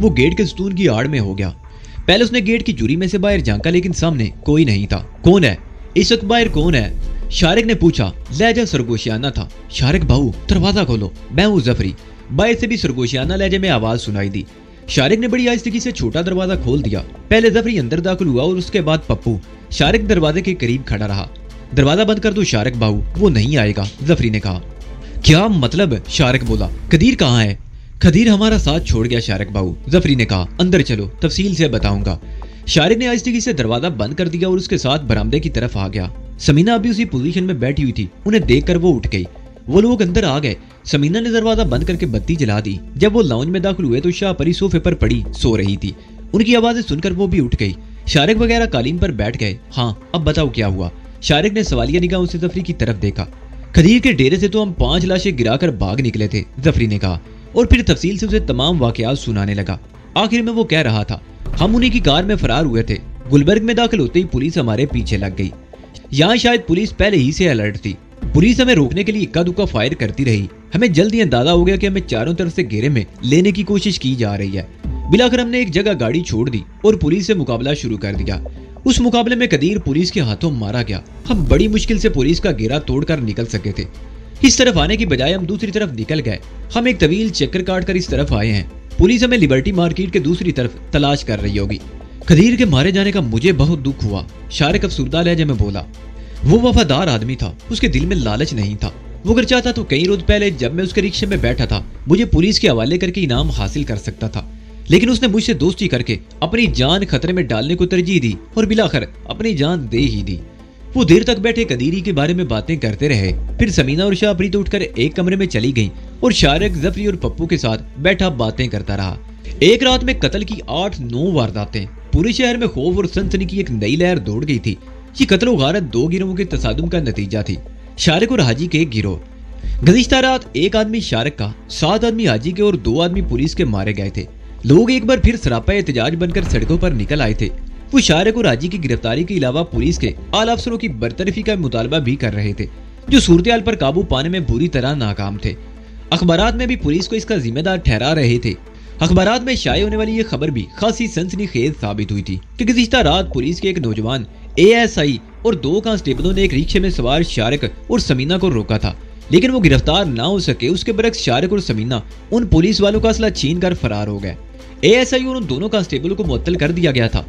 وہ گیٹ کے ستون کی آڑ میں ہو گیا۔ پہلے اس نے گیٹ کی جوری میں سے باہر جھانکا لیکن سامنے کوئی نہیں تھا۔ کون ہے اس وقت باہر؟ کون ہے؟ شارق نے پوچھا۔ لہجہ سرگوشیانہ تھا۔ شارق بھاؤ دروازہ کھولو، میں ہوں ظفری۔ باہر سے بھی سرگوشیانہ لہجے میں آواز سنائی دی۔ شارق نے بڑی آہستگی سے چھوٹا دروازہ کھول دیا۔ پہلے ظفری اندر داخل ہوا اور اس کے بعد پپو۔ شارق دروازے کے قریب کھڑا رہا۔ دروازہ بند کر دو شارق بھاؤ، وہ نہیں آئے گا، ظفری نے کہا۔ کیا مطلب؟ شارق بولا۔ قدیر کہاں ہے؟ قدیر ہمارا ساتھ چھوڑ گیا شارق بھاؤ، ظفری نے کہا۔ اندر چلو، تفصیل سے بتاؤں گا۔ شارق نے آہستگی سے دروازہ بند کر دیا اور اس کے ساتھ برآمدے کی طرف آ گیا۔ سمینہ ابھی اسی پوزیشن میں بیٹھی ہوئی تھی۔ انہیں دیکھ کر وہ اٹھ گئی۔ وہ لوگ اندر آ گئے۔ سمینہ نے دروازہ بند کر کے بتی جلا دی۔ جب وہ لاؤنج میں داخل ہوئے تو شاہ پری صوفے پر پڑی سو رہی تھی۔ ان کی آوازیں سن کر وہ بھی اٹھ گئی۔ شارق وغیرہ قالین پر بیٹھ گئے۔ ہاں اب بتاؤ کیا ہوا؟ شارق نے سوالیہ نگاہوں سے ظفری کی طرف دیکھا۔ قدیر کے ڈیرے سے تو ہم 5 لاشیں گرا کر بھاگ نکلے تھے، ظفری نے کہا، اور پھر تفصیل سے اسے تمام واقعات سنانے لگا۔ آخر میں وہ کہہ رہا تھا، ہم انہی کی کار میں فرار ہوئے تھے۔ گلبرگ میں داخل ہوتے ہی پولیس ہمارے پیچھے لگ گئی۔ یہاں شاید پولیس پہلے ہی سے الرٹ تھی۔ پولیس ہمیں روکنے کے لیے اکا دکا فائر کرتی رہی۔ ہمیں جلدی اندازہ ہو گیا کہ ہمیں چاروں طرف سے گھیرے میں لینے کی کوشش کی جا رہی ہے۔ بلاخر ہم نے ایک جگہ گاڑی چھوڑ دی اور پولیس سے مقابلہ شروع کر دیا۔ اس مقابلے میں قدیر پولیس کے ہاتھوں مارا گیا۔ ہم بڑی مشکل سے پولیس کا گھیرا توڑ کر نکل سکے تھے۔ اس طرف آنے کی بجائے ہم دوسری طرف نکل گئے۔ ہم ایک طویل چکر کاٹ کر اس طرف آئے ہیں۔ پولیس ہمیں لبرٹی مارکیٹ کے دوسری طرف تلاش کر رہی ہوگی۔ قدیر کے مارے جانے کا مجھے بہت دکھ ہوا، شارق افسردہ لہجے میں بولا۔ وہ وفادار آدمی تھا، اس کے دل میں لالچ نہیں تھا۔ وہ اگر چاہتا تو کئی روز پہلے جب میں اس کے رکشے میں بیٹھا تھا مجھے پولیس کے حوالے کر کے انعام حاصل کر سکتا تھا، لیکن اس نے مجھ سے دوستی کر کے اپنی جان خطرے میں ڈالنے کو ترجیح دی اور بلاخر اپنی جان دے ہی دی۔ وہ دیر تک بیٹھے قدیری کے بارے میں باتیں کرتے رہے۔ پھر سمینہ اور شاہ پریت اٹھ کر ایک کمرے میں چلی گئیں اور شارق ظفری اور پپو کے ساتھ بیٹھا باتیں کرتا رہا۔ ایک رات میں قتل کی 8-9 وارداتیں، پورے شہر میں خوف اور سنسنی کی ایک نئی لہر دوڑ گئی تھی۔ یہ قتل و غارت 2 گروہوں کے تصادم کا نتیجہ تھی، شارق اور حاجی کے ایک گروہ۔ گزشتہ رات 1 آدمی شارق کا، 7 آدمی حاجی کے اور 2 آدمی پولیس کے مارے گئے تھے۔ لوگ ایک بار پھر سراپا احتجاج بن کر سڑکوں پر نکل آئے تھے۔ وہ شارق اور حاجی کی گرفتاری کے علاوہ پولیس کے اعلیٰ افسروں کی برطرفی کا مطالبہ بھی کر رہے تھے، جو صورتحال پر قابو پانے میں بری طرح ناکام تھے۔ اخبارات میں بھی پولیس کو اس کا ذمہ دار ٹھہرا رہے تھے۔ اخبارات میں شائع ہونے والی یہ خبر بھی خاصی سنسنی خیز ثابت ہوئی تھی کہ گزشتہ رات پولیس کے ایک نوجوان ASI اور 2 کانسٹیبلوں نے ایک رکشے میں سوار شارق اور سمینہ کو روکا تھا، لیکن وہ گرفتار نہ ہو سکے۔ اس کے برعکس شارق اور سمینہ ان پولیس والوں کا اسلحہ چھین کر فرار ہو گئے۔ ASI اور ان دونوں کانسٹیبلوں کو معطل کر دیا گیا تھا۔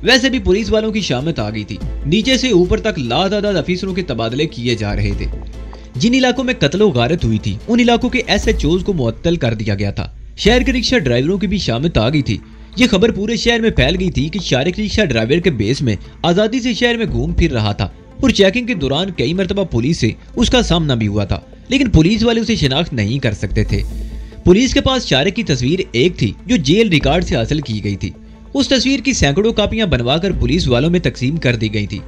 ویسے بھی پولیس والوں کی شامت آ گئی تھی۔ نیچے سے اوپر تک لاتعداد افیسروں کے تبادلے کیے جا رہے تھے۔ جن علاقوں میں قتل و غارت ہوئی تھی ان علاقوں کے SHOs کو معطل کر دیا گیا تھا۔ شہر کے رکشہ ڈرائیوروں کی بھی شامت آ گئی تھی۔ یہ خبر پورے شہر میں پھیل گئی تھی کہ شارق رکشہ ڈرائیور کے بیس میں آزادی سے شہر میں گھوم پھر رہا تھا اور چیکنگ کے دوران کئی مرتبہ پولیس سے اس کا سامنا بھی ہوا تھا، لیکن پولیس والے اسے شناخت نہیں کر سکتے تھے۔ پولیس کے پاس شارق کی تصویر ایک تھی جو جیل ریکارڈ سے حاصل کی گئی تھی۔ اس تصویر کی سینکڑوں کاپیاں بنوا کر پولیس والوں میں تقسیم کر دی گئی تھی۔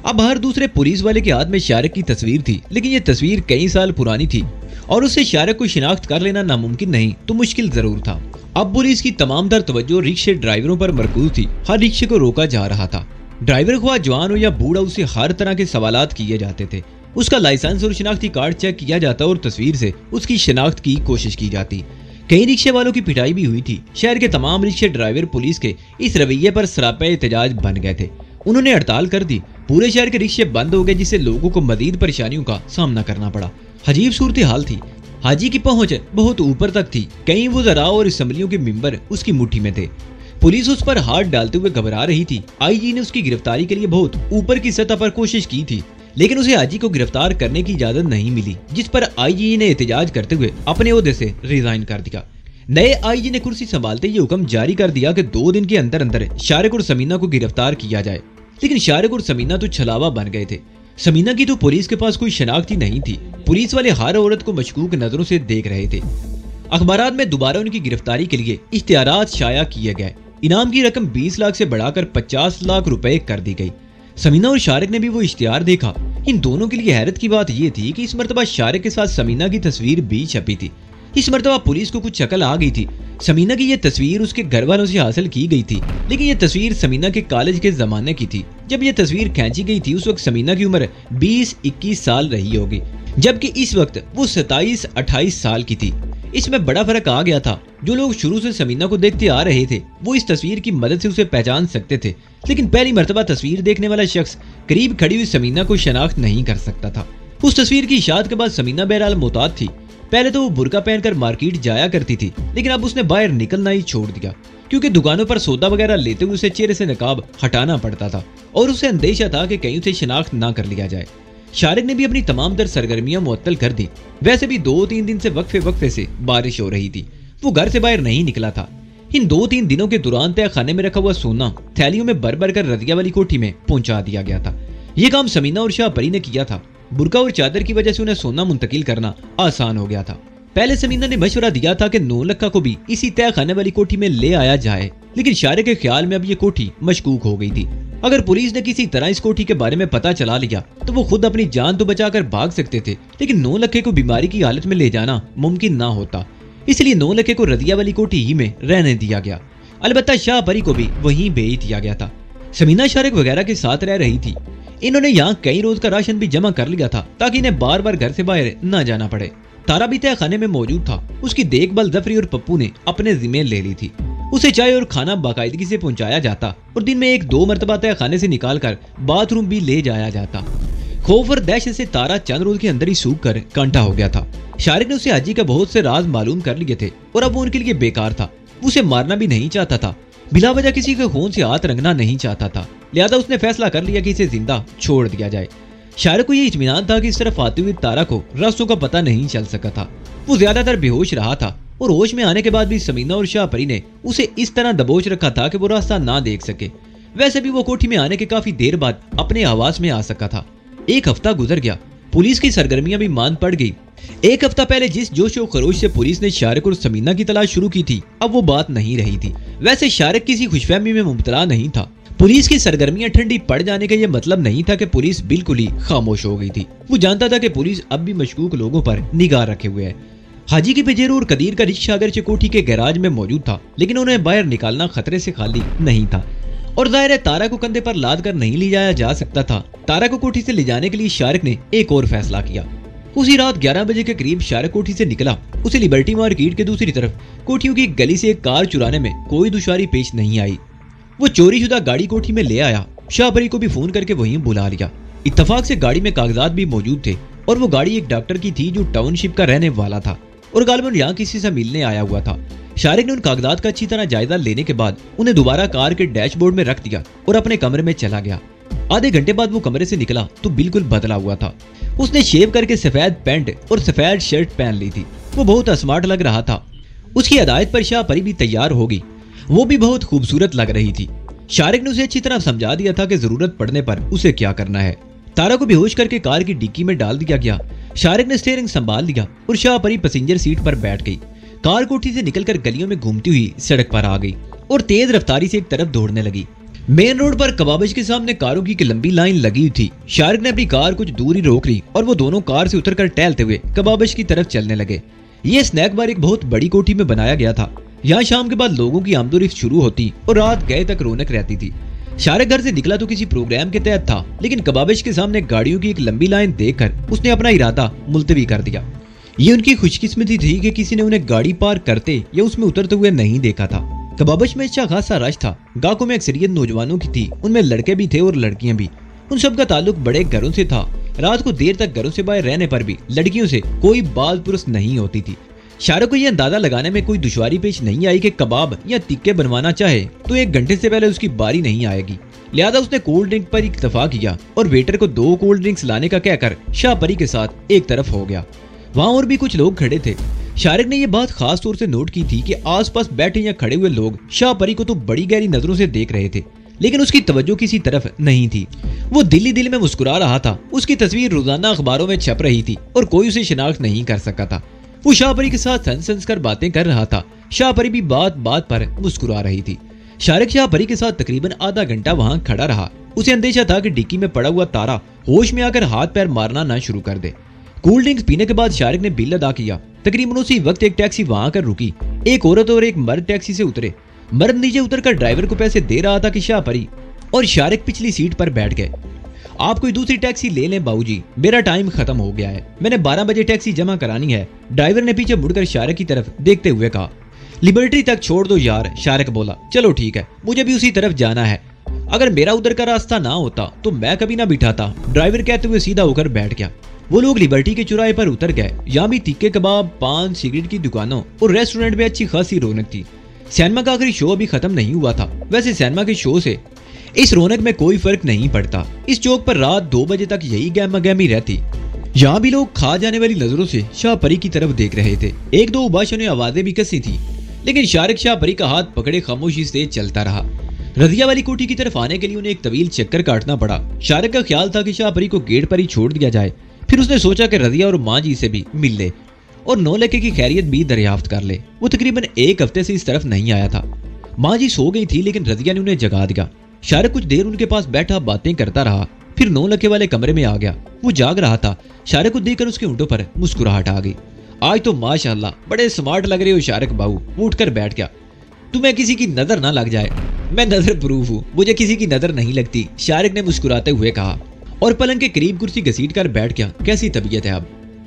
اب ہر دوسرے پولیس والے کے ہاتھ میں شارق کی تصویر تھی، لیکن یہ تصویر کئی سال پرانی تھی اور اس سے شارق کو شناخت کر لینا ناممکن نہیں تو مشکل ضرور تھا۔ اب پولیس کی تمام تر توجہ رکشے ڈرائیوروں پر مرکوز تھی۔ ہر رکشے کو روکا جا رہا تھا۔ ڈرائیور خواہ جوان ہو یا بوڑھا، اس سے ہر طرح کے سوالات کیے جاتے تھے۔ اس کا لائسنس اور شناختی کارڈ چیک کیا جاتا اور تصویر سے اس کی شناخت کی کوشش کی جاتی۔ کئی رکشے والوں کی پٹائی بھی ہوئی تھی۔ شہر کے تمام رکشے ڈرائیور پولیس کے اس رویے پر سراپا احتجاج بن گئے تھے۔ انہوں نے ہڑتال کر دی۔ پورے شہر کے رکشے بند ہو گئے، جس سے لوگوں کو مزید پریشانیوں کا سامنا کرنا پڑا۔ عجیب صورتحال تھی۔ حاجی کی پہنچ بہت اوپر تک تھی۔ کئی وزراء اور اسمبلیوں کے ممبر اس کی مٹھی میں تھے۔ پولیس اس پر ہاتھ ڈالتے ہوئے گھبرا رہی تھی۔ IG نے اس کی گرفتاری کے لیے بہت اوپر کی سطح پر کوشش کی تھی، لیکن اسے حاجی کو گرفتار کرنے کی اجازت نہیں ملی، جس پر IG نے احتجاج کرتے ہوئے اپنے عہدے سے ریزائن کر دیا۔ نئے IG نے کرسی سنبھالتے یہ حکم جاری کر دیا کہ 2 دن کے اندر اندر شارق اور سمینہ کو گرفتار کیا جائے، لیکن شارق اور سمینہ تو چھلاوا بن گئے تھے۔ سمینہ کی تو پولیس کے پاس کوئی شناخت ہی نہیں تھی۔ پولیس والے ہر عورت کو مشکوک نظروں سے دیکھ رہے تھے۔ اخبارات میں دوبارہ ان کی گرفتاری کے لیے اشتہارات شائع کیے گئے۔ انعام کی رقم 20 لاکھ سے بڑھا کر 50 لاکھ روپے کر دی گئی۔ سمینہ اور شارق نے بھی وہ اشتہار دیکھا۔ ان دونوں کے لیے حیرت کی بات یہ تھی کہ اس مرتبہ شارق کے ساتھ سمینہ کی تصویر بھی چھپی تھی۔ اس مرتبہ پولیس کو کچھ شکل آ گئی تھی۔ سمینہ کی یہ تصویر اس کے گھر والوں سے حاصل کی گئی تھی، لیکن یہ تصویر سمینہ کے کالج کے زمانے کی تھی۔ جب یہ تصویر کھینچی گئی تھی اس وقت سمینہ کی عمر 20-21 سال رہی ہوگی، جبکہ اس وقت وہ 27-28 سال کی تھی۔ اس میں بڑا فرق آ گیا تھا۔ جو لوگ شروع سے سمینہ کو دیکھتے آ رہے تھے وہ اس تصویر کی مدد سے اسے پہچان سکتے تھے، لیکن پہلی مرتبہ تصویر دیکھنے والا شخص قریب کھڑی ہوئی سمینہ کو شناخت نہیں کر سکتا تھا۔ اس تصویر کی اشاعت کے بعد سمینہ بہرحال محتاط تھی۔ پہلے تو وہ برقع پہن کر مارکیٹ جایا کرتی تھی، لیکن اب اس نے باہر نکلنا ہی چھوڑ دیا، کیونکہ دکانوں پر سودا وغیرہ لیتے ہوئے اسے چہرے سے نقاب ہٹانا پڑتا تھا اور اسے اندیشہ تھا کہ کہیں اسے شناخت نہ کر لیا جائے۔ شارق نے بھی اپنی تمام تر سرگرمیاں معطل کر دی۔ ویسے بھی 2-3 دن سے وقفے سے بارش ہو رہی تھی، وہ گھر سے باہر نہیں نکلا تھا۔ ان 2-3 دنوں کے دوران تہہ خانے میں رکھا ہوا سونا تھیلیوں میں بھر کر رضیہ والی کوٹھی میں پہنچا دیا گیا تھا۔ یہ کام سمینہ اور شاہ پری نے کیا تھا۔ برقع اور چادر کی وجہ سے انہیں سونا منتقل کرنا آسان ہو گیا تھا۔ پہلے سمینہ نے مشورہ دیا تھا کہ 9 لکھا کو بھی اسی تہہ خانے والی کوٹھی میں لے آیا جائے، لیکن شارق کے خیال میں اب یہ کوٹھی مشکوک ہو گئی تھی۔ اگر پولیس نے کسی طرح اس کوٹھی کے بارے میں پتہ چلا لیا تو وہ خود اپنی جان تو بچا کر بھاگ سکتے تھے، لیکن 9 لکھے کو بیماری کی حالت میں لے جانا ممکن نہ ہوتا، اس لیے 9 لکھے کو رضیہ والی کوٹھی ہی میں رہنے دیا گیا۔ البتہ شاہ پری کو بھی وہیں بھیج دیا گیا تھا۔ سمینہ شارق وغیرہ کے ساتھ رہ رہی تھی۔ انہوں نے یہاں کئی روز کا راشن بھی جمع کر لیا تھا تاکہ انہیں بار بار گھر سے باہر نہ جانا پڑے۔ تارا بھی تہہ خانے میں موجود تھا۔ اس کی دیکھ بھال ظفری اور پپو نے اپنے ذمہ لے لی تھی۔ اسے چائے اور کھانا باقاعدگی سے پہنچایا جاتا اور دن میں 1-2 مرتبہ تہہ خانے سے نکال کر باتھ روم بھی لے جایا جاتا۔ خوف اور دہشت سے تارا چند روز کے اندر ہی سوکھ کر کانٹا ہو گیا تھا۔ شارق نے اسے حاجی کا بہت سے راز معلوم کر لیے تھے اور اب وہ ان کے لیے بیکار تھا۔ وہ اسے مارنا بھی نہیں چاہتا تھا، بلا وجہ کسی کے خون سے ہاتھ رنگنا نہیں چاہتا تھا، لہذا اس نے فیصلہ کر لیا کہ اسے زندہ چھوڑ دیا جائے۔ شارق کو یہ اطمینان تھا کہ اس طرف آتے ہوئے تارا کو راستوں کا پتہ نہیں چل سکا تھا۔ وہ زیادہ تر بے ہوش رہا تھا اور ہوش میں آنے کے بعد بھی سمینہ اور شاہ پری نے اسے اس طرح دبوچ رکھا تھا کہ وہ راستہ نہ دیکھ سکے۔ ویسے بھی وہ کوٹھی میں آنے کے کافی دیر بعد اپنے آواز میں آ سکا تھا۔ 1 ہفتہ گزر گیا، پولیس کی سرگرمیاں بھی ماند پڑ گئی۔ 1 ہفتہ پہلے جس جوش و خروش سے پولیس نے شارق اور سمینہ کی تلاش شروع کی تھی اب وہ بات نہیں رہی تھی۔ ویسے شارق کسی خوش فہمی میں مبتلا نہیں تھا۔ پولیس کی سرگرمیاں ٹھنڈی پڑ جانے کا یہ مطلب نہیں تھا کہ پولیس بالکل ہی خاموش ہو گئی تھی۔ وہ جانتا تھا کہ پولیس اب بھی مشکوک لوگوں پر نگاہ رکھے ہوئے ہے۔ حاجی کی پجیرو اور قدیر کا رکشہ اگرچہ کوٹھی کے گیراج میں موجود تھا، لیکن انہیں باہر نکالنا خطرے سے خالی نہیں تھا، اور ظاہر ہے تارا کو کندھے پر لاد کر نہیں لے جایا جا سکتا تھا۔ تارا کو کوٹھی سے لے جانے کے لیے شارق نے ایک اور فیصلہ کیا۔ اسی رات 11 بجے کے قریب شارق کوٹھی سے نکلا۔ اسے لبرٹی مارکیٹ کے دوسری طرف کوٹھیوں کی گلی سے ایک کار چرانے میں کوئی دشواری پیش نہیں آئی۔ وہ چوری شدہ گاڑی کوٹھی میں لے آیا۔ شاہ پری کو بھی فون کر کے وہیں بلا لیا۔ اتفاق سے گاڑی میں کاغذات بھی موجود تھے اور وہ گاڑی ایک ڈاکٹر کی تھی جو ٹاؤن شپ کا رہنے والا تھا اور غالباً یہاں کسی سے ملنے آیا ہوا تھا۔ شارق نے ان کاغذات کا اچھی طرح جائزہ لینے کے بعد انہیں دوبارہ کار کے ڈیش بورڈ میں رکھ دیا اور اپنے کمرے میں چلا گیا۔ آدھے گھنٹے بعد وہ کمرے سے نکلا تو بالکل بدلا ہوا تھا۔ اس نے شیو کر کے سفید پینٹ اور سفید شرٹ پہن لی تھی۔ وہ بہت اسمارٹ لگ رہا تھا۔ اس کی ہدایت پر شاہ پری بھی تیار ہو گئی۔ وہ بھی بہت خوبصورت لگ رہی تھی۔ شارق نے اسے اچھی طرح سمجھا دیا تھا کہ ضرورت پڑنے پر اسے کیا کرنا ہے۔ تارا کو بے ہوش کر کے کار کی ڈکی میں ڈال دیا گیا۔ شارق نے اسٹیئرنگ سنبھال لیا اور شاہ پری پیسنجر سیٹ پر بیٹھ گئی۔ کار کوٹھی سے نکل کر گلیوں میں گھومتی ہوئی سڑک پر آ گئی اور تیز رفتاری سے ایک طرف دوڑنے لگی۔ مین روڈ پر کبابش کے سامنے کاروں کی ایک لمبی لائن لگی ہوئی تھی۔ شارق نے اپنی کار کچھ دور ہی روک لی اور وہ دونوں کار سے اتر کر ٹہلتے ہوئے کبابش کی طرف چلنے لگے۔ یہ سنیک بار ایک بہت بڑی کوٹھی میں بنایا گیا تھا۔ یہاں شام کے بعد لوگوں کی آمد و رفت شروع ہوتی اور رات گئے تک رونق رہتی تھی۔ شارق گھر سے نکلا تو کسی پروگرام کے تحت تھا، لیکن کبابش کے سامنے گاڑیوں کی ایک لمبی لائن دیکھ کر اس نے اپنا ارادہ ملتوی کر دیا۔ یہ ان کی خوش قسمتی تھی کہ کسی نے انہیں گاڑی پار کرتے یا اس میں اترتے ہوئے نہیں دیکھا تھا۔ کبابش میں اچھا خاصا رش تھا۔ گاہکوں میں اکثریت نوجوانوں کی تھی، ان میں لڑکے بھی تھے اور لڑکیاں بھی۔ ان سب کا تعلق بڑے گھروں سے تھا۔ رات کو دیر تک گھروں سے باہر رہنے پر بھی لڑکیوں سے کوئی بات پرس نہیں ہوتی تھی۔ شارق کو یہ اندازہ لگانے میں کوئی دشواری پیش نہیں آئی کہ کباب یا ٹکے بنوانا چاہے تو 1 گھنٹے سے پہلے اس کی باری نہیں آئے گی، لہذا اس نے کولڈ ڈرنک پر اکتفا کیا اور ویٹر کو 2 کولڈ ڈرنکس لانے کا کہہ کر شاہ پری کے ساتھ ایک طرف ہو گیا۔ وہاں اور بھی کچھ لوگ کھڑے تھے۔ شارق نے یہ بات خاص طور سے نوٹ کی تھی کہ آس پاس بیٹھے یا کھڑے ہوئے لوگ شاہ پری کو تو بڑی گہری نظروں سے دیکھ رہے تھے، لیکن اس کی توجہ کسی طرف نہیں تھی۔ وہ دل ہی دل میں مسکرا رہا تھا۔ اس کی تصویر روزانہ اخباروں میں چھپ رہی تھی اور کوئی اسے شناخت نہیں کر سکا تھا۔ وہ شاہ پری کے ساتھ ہنس ہنس کر باتیں کر رہا تھا۔ شاہ پری بھی بات بات پر مسکرا رہی تھی۔ شارق شاہ پری کے ساتھ تقریباً آدھا گھنٹہ وہاں کھڑا رہا۔ اسے اندیشہ تھا کہ ڈکی میں پڑا ہوا تارا ہوش میں آ کر ہاتھ پیر مارنا نہ شروع کر دے۔ کولڈ ڈرنکس پینے کے بعد شارق نے بل ادا کیا۔ تقریباً اسی وقت ایک ٹیکسی وہاں کر رکی۔ ایک عورت اور ایک مرد ٹیکسی سے اترے۔ مرد نیچے اتر کر ڈرائیور کو پیسے دے رہا تھا کہ شاہ پری اور شارق پچھلی سیٹ پر بیٹھ گئے۔ آپ کوئی دوسری ٹیکسی لے لیں باؤ جی، میرا ٹائم ختم ہو گیا ہے، میں نے 12 بجے ٹیکسی جمع کرانی ہے۔ ڈرائیور نے پیچھے مڑ کر شارق کی طرف دیکھتے ہوئے کہا۔ لبرٹی تک چھوڑ دو یار، شارق بولا۔ چلو ٹھیک ہے، مجھے بھی اسی طرف جانا ہے، اگر میرا ادھر کا راستہ نہ ہوتا تو میں کبھی نہ بٹھاتا، ڈرائیور کہتے ہوئے سیدھا ہو کر بیٹھ گیا۔ وہ لوگ لبرٹی کے چوراہے پر اتر گئے، یہاں بھی تکے کباب، پان، سگریٹ کی دکانوں اور ریسٹورنٹ میں اچھی خاصی رونق تھی۔ سینما کا آخری شو ابھی ختم نہیں ہوا تھا، ویسے سینما کے شو سے اس رونق میں کوئی فرق نہیں پڑتا۔ اس چوک پر رات 2 بجے تک یہی گہما گہمی رہتی۔ یہاں بھی لوگ کھا جانے والی نظروں سے شاہ پری کی طرف دیکھ رہے تھے۔ ایک دو اباشوں نے آوازیں بھی کسی تھی، لیکن شارق شاہ پری کا ہاتھ پکڑے خاموشی سے چلتا رہا۔ رضیہ والی کوٹھی کی طرف آنے کے لیے انہیں ایک طویل چکر کاٹنا پڑا۔ شارق کا خیال تھا کہ شاہ پری کو گیٹ پر ہی چھوڑ دیا جائے، پھر اس نے سوچا کہ رضیہ اور ماں جی سے بھی مل لے اور 9 لکھے کی خیریت بھی دریافت کر لے۔ وہ تقریباً 1 ہفتے سے اس طرف نہیں آیا تھا۔ ماں جی سو گئی تھی، لیکن رضیہ نے انہیں جگا دیا۔ شارق کچھ دیر ان کے پاس بیٹھا باتیں کرتا رہا، پھر 9 لکھے والے کمرے میں آ گیا۔ وہ جاگ رہا تھا۔ شارق کو دیکھ کر اس کے ہونٹوں پر مسکراہٹ آ گئی۔ آج تو ماشاءاللہ بڑے سمارٹ لگ رہے ہو شارق باؤ۔ وہ اٹھ کر بیٹھ گیا۔ تمہیں کسی کی نظر نہ لگ جائے۔ میں نظر پروف ہوں، مجھے کسی کی نظر نہیں لگتی، شارق نے مسکراتے ہوئے کہا اور پلنگ کے قریب کرسی گھسیٹ کر بیٹھ گیا۔ کیسی طبیعت ہے اب؟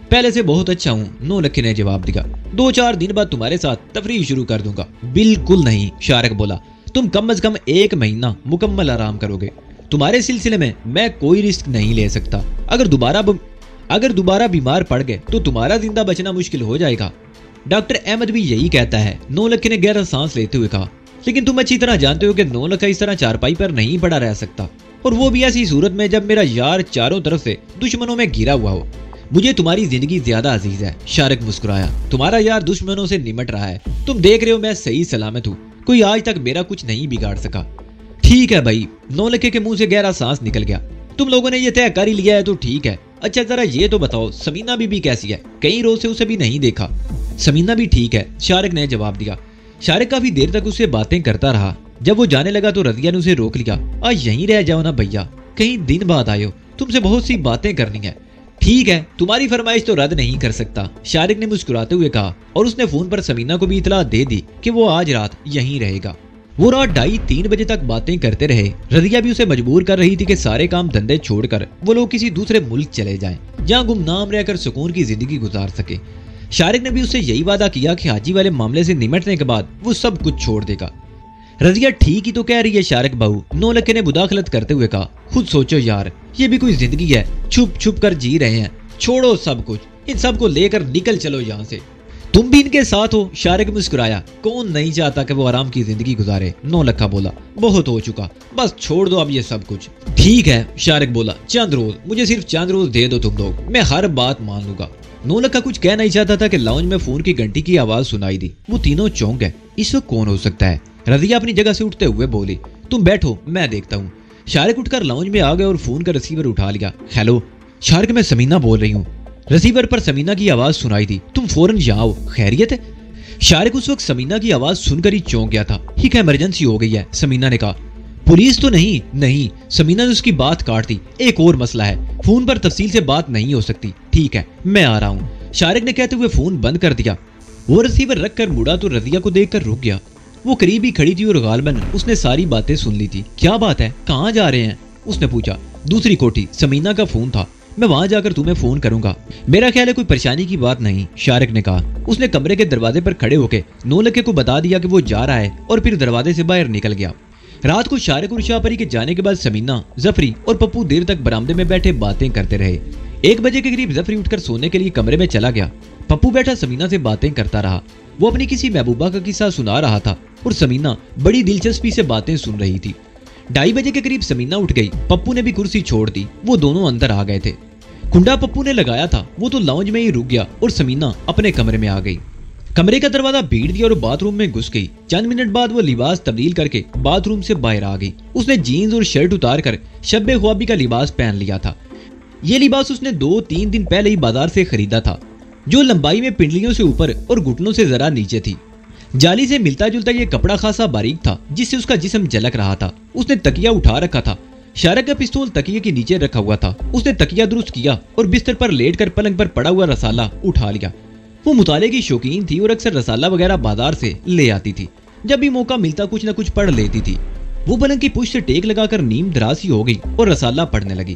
پہلے سے بہت اچھا ہوں، 9 لکھے نے جواب دیا۔ 2-4 دن بعد تمہارے ساتھ تفریح شروع کر دوں گا۔ بالکل نہیں، شارق بولا، تم کم از کم 1 مہینہ مکمل آرام کرو گے۔ تمہارے سلسلے میں کوئی رسک نہیں لے سکتا۔ اگر دوبارہ بیمار پڑ گئے تو تمہارا زندہ بچنا مشکل ہو جائے گا۔ ڈاکٹر احمد بھی یہی کہتا ہے، 9 لکھے نے گہرا سانس لیتے ہوئے کہا۔ لیکن تم اچھی طرح جانتے ہو کہ 9 لکھا اس طرح چارپائی پر نہیں پڑا رہ سکتا، اور وہ بھی ایسی صورت میں جب میرا یار چاروں طرف سے دشمنوں میں گھرا ہوا ہو۔ مجھے تمہاری زندگی زیادہ عزیز ہے، شارق مسکرایا۔ تمہارا یار دشمنوں سے نمٹ رہا ہے، تم دیکھ رہے ہو میں صحیح سلامت ہوں، کوئی آج تک میرا کچھ نہیں بگاڑ سکا۔ ٹھیک ہے بھائی، 9 لکھے کے منہ سے گہرا سانس نکل گیا۔ تم لوگوں نے یہ طے کر ہی لیا ہے تو ٹھیک ہے۔ اچھا ذرا یہ تو بتاؤ سمینہ بی بی کیسی ہے؟ کئی روز سے اسے بھی نہیں دیکھا۔ سمینہ بھی ٹھیک ہے، شارق نے جواب دیا۔ شارق کافی دیر تک اس سے باتیں کرتا رہا۔ جب وہ جانے لگا تو رضیہ نے اسے روک لیا۔ آج یہیں رہ جاؤ نا بھیا، کئی دن بعد آئے ہو، تم سے بہت سی باتیں کرنی ہے۔ ٹھیک ہے، تمہاری فرمائش تو رد نہیں کر سکتا، شارق نے مسکراتے ہوئے کہا، اور اس نے فون پر سمینہ کو بھی اطلاع دے دی کہ وہ آج رات یہیں رہے گا۔ وہ رات 2:30-3 بجے تک باتیں کرتے رہے۔ رضیہ بھی اسے مجبور کر رہی تھی کہ سارے کام دھندے چھوڑ کر وہ لوگ کسی دوسرے ملک چلے جائیں جہاں گمنام رہ کر سکون کی زندگی گزار سکے۔ شارق نے بھی اس سے یہی وعدہ کیا کہ حاجی والے معاملے سے نمٹنے کے بعد وہ سب کچھ چھوڑ دے گا۔ رضیہ ٹھیک ہی تو کہہ رہی ہے شارق بہو، 9 لکھے نے مداخلت کرتے ہوئے کہا۔ خود سوچو یار، یہ بھی کوئی زندگی ہے، چھپ چھپ کر جی رہے ہیں۔ چھوڑو سب کچھ، ان سب کو لے کر نکل چلو یہاں سے۔ تم بھی ان کے ساتھ ہو، شارق مسکرایا۔ کون نہیں چاہتا کہ وہ آرام کی زندگی گزارے، 9 لکھا بولا۔ بہت ہو چکا، بس چھوڑ دو اب یہ سب کچھ۔ ٹھیک ہے، شارق بولا، چند روز، مجھے صرف چند روز دے دو تم لوگ، میں ہر بات مان لوں گا۔ 9 لکھا کچھ کہنا ہی چاہتا تھا کہ لاؤنج میں فون کی گھنٹی کی آواز سنائی دی۔ وہ تینوں چونک گئے، اس وقت کون ہو سکتا ہے؟ رضیہ اپنی جگہ سے اٹھتے ہوئے بولی، تم بیٹھو میں دیکھتا ہوں۔ شارق اٹھ کر لاؤنج میں آ گئے اور فون کا ریسیور اٹھا لیا۔ ہیلو شارق، میں سمینہ بول رہی ہوں۔ ریسیور پر سمینہ کی آواز سنائی دی۔ تم فوراً یہاں آؤ، خیریت ہے؟ شارق اس وقت سمینہ کی آواز سن کر ہی چونک گیا تھا۔ ایک ایمرجنسی ہو گئی ہے، سمینہ نے کہا۔ پولیس تو نہیں؟ نہیں، سمینہ نے اس کی بات کاٹ دی۔ ایک اور مسئلہ ہے، فون پر تفصیل سے بات نہیں ہو سکتی۔ ٹھیک ہے، میں آ رہا ہوں، شارق نے کہتے ہوئے فون بند کر دیا۔ وہ ریسیور رکھ کر مڑا تو رضیہ کو دیکھ کر رک گیا۔ وہ قریب ہی کھڑی تھی اور غالباً اس نے ساری باتیں سن لی تھی۔ کیا بات ہے، کہاں جا رہے ہیں؟ اس نے پوچھا۔ دوسری کوٹھی، سمینہ کا فون تھا، میں وہاں جا کر تمہیں فون کروں گا۔ میرا خیال ہے کوئی پریشانی کی بات نہیں، شارق نے کہا۔ اس نے کمرے کے دروازے پر کھڑے ہو کے 9 لکھے کو بتا دیا کہ وہ جا رہا ہے اور پھر دروازے سے باہر نکل گیا۔ رات کو شارق اور شاہ پری کے جانے کے بعد سمینہ، ظفری اور پپو دیر تک برآمدے میں بیٹھے باتیں کرتے رہے۔ 1 بجے کے قریب ظفری اٹھ کر سونے کے لیے کمرے میں چلا گیا۔ پپو بیٹھا سمینہ سے باتیں کرتا رہا۔ وہ اپنی کسی محبوبہ کا قصہ سنا رہا تھا اور سمینہ بڑی دلچسپی سے باتیں سن رہی تھی۔ 2:30 بجے کے قریب سمینہ اٹھ گئی۔ پپو نے بھی کرسی چھوڑ دی۔ وہ دونوں اندر آ گئے تھے۔ کنڈا پپو نے لگایا تھا، وہ تو لاؤنج میں ہی رک گیا اور سمینہ اپنے کمرے میں آ گئی۔ کمرے کا دروازہ بھیڑ دیا اور باتھ روم میں گھس گئی۔ چند منٹ بعد وہ لباس تبدیل کر کے باتھ روم سے باہر آ گئی۔ اس نے جینز اور شرٹ اتار کر شب خوابی کا لباس پہن لیا تھا۔ یہ لباس اس نے 2-3 دن پہلے ہی بازار سے خریدا تھا، جو لمبائی میں پنڈلیوں سے اوپر اور گھٹنوں سے ذرا نیچے تھی۔ جالی سے ملتا جلتا یہ کپڑا خاصا باریک تھا، جس سے اس کا جسم جھلک رہا تھا۔ اس نے تکیہ اٹھا رکھا تھا۔ شارق کا پستول تکیے کے نیچے رکھا ہوا تھا۔ اس نے تکیہ درست کیا اور بستر پر لیٹ کر پلنگ پر پڑا ہوا رسالہ اٹھا لیا۔ وہ مطالعے کی شوقین تھی اور اکثر رسالہ وغیرہ بازار سے لے آتی تھی۔ جب بھی موقع ملتا کچھ نہ کچھ پڑھ لیتی تھی۔ وہ پلنگ کی پشت سے ٹیک لگا کر نیم دراز ہی ہو گئی اور رسالہ پڑھنے لگی۔